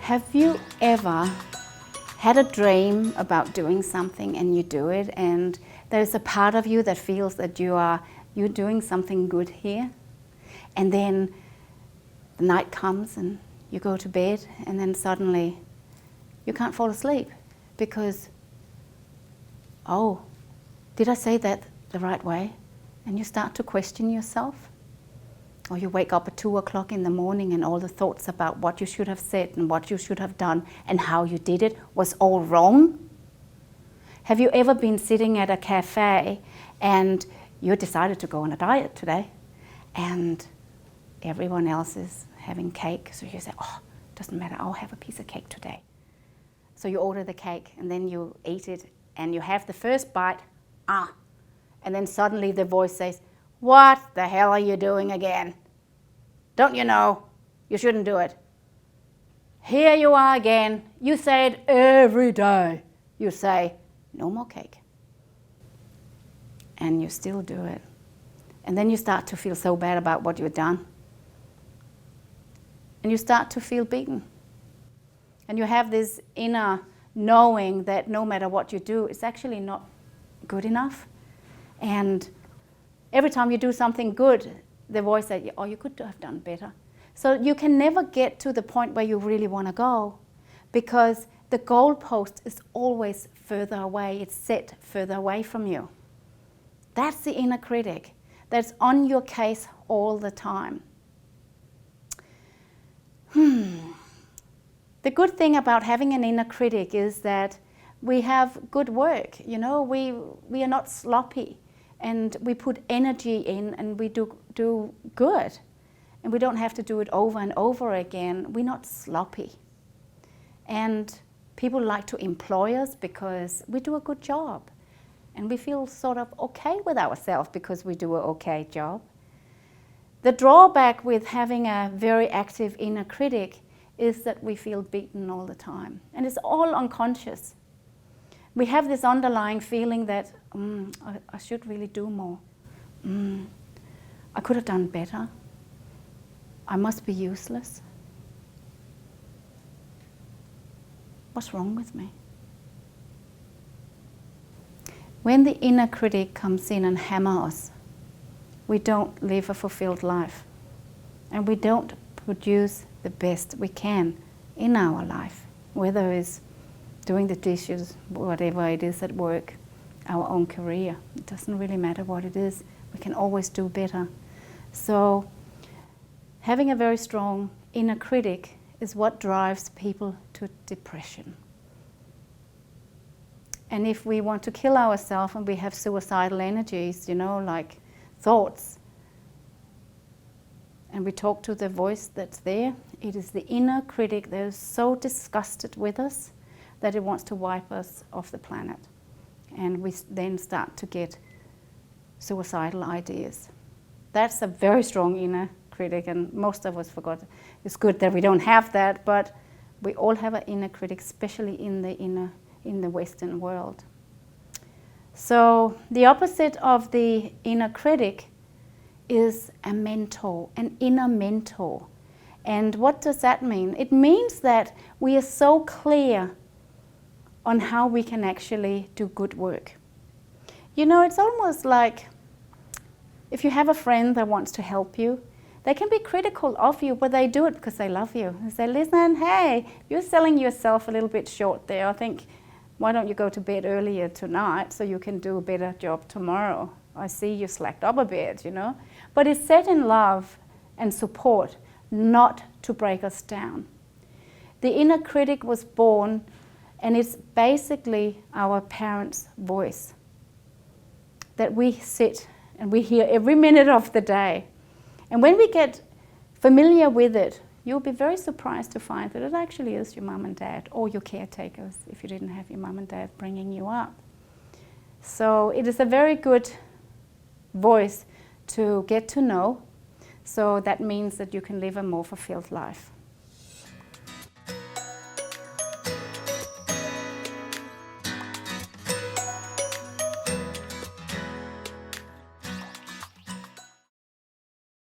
Have you ever had a dream about doing something and you do it, and there's a part of you that feels that you're doing something good here, and then the night comes and you go to bed and then suddenly you can't fall asleep because, oh, did I say that the right way? And you start to question yourself. Or you wake up at 2 o'clock in the morning and all the thoughts about what you should have said and what you should have done and how you did it was all wrong. Have you ever been sitting at a cafe and you decided to go on a diet today and everyone else is having cake, so you say, oh, doesn't matter, I'll have a piece of cake today. So you order the cake and then you eat it and you have the first bite, and then suddenly the voice says, what the hell are you doing again? Don't you know? You shouldn't do it. Here you are again. You say it every day. You say, no more cake. And you still do it. And then you start to feel so bad about what you've done. And you start to feel beaten. And you have this inner knowing that no matter what you do, it's actually not good enough. And every time you do something good, the voice says, oh, you could have done better. So you can never get to the point where you really want to go because the goalpost is always further away. It's set further away from you. That's the inner critic that's on your case all the time. The good thing about having an inner critic is that we have good work. You know, we are not sloppy. And we put energy in and we do good. And we don't have to do it over and over again. We're not sloppy. And people like to employ us because we do a good job. And we feel sort of okay with ourselves because we do an okay job. The drawback with having a very active inner critic is that we feel beaten all the time. And it's all unconscious. We have this underlying feeling that I should really do more. I could have done better. I must be useless. What's wrong with me? When the inner critic comes in and hammers us, we don't live a fulfilled life. And we don't produce the best we can in our life, whether it's doing the dishes, whatever it is at work, our own career. It doesn't really matter what it is. We can always do better. So having a very strong inner critic is what drives people to depression. And if we want to kill ourselves and we have suicidal energies, you know, like thoughts, and we talk to the voice that's there, it is the inner critic that is so disgusted with us that it wants to wipe us off the planet. And we then start to get suicidal ideas. That's a very strong inner critic, and most of us forgot. It's good that we don't have that, but we all have an inner critic, especially in the Western world. So the opposite of the inner critic is a mentor, an inner mentor. And what does that mean? It means that we are so clear on how we can actually do good work. You know, it's almost like if you have a friend that wants to help you, they can be critical of you, but they do it because they love you. They say, listen, hey, you're selling yourself a little bit short there. I think, why don't you go to bed earlier tonight so you can do a better job tomorrow? I see you slacked up a bit, you know. But it's set in love and support, not to break us down. The inner critic was born, and it's basically our parents' voice that we sit and we hear every minute of the day. And when we get familiar with it, you'll be very surprised to find that it actually is your mum and dad, or your caretakers if you didn't have your mum and dad bringing you up. So it is a very good voice to get to know. So that means that you can live a more fulfilled life.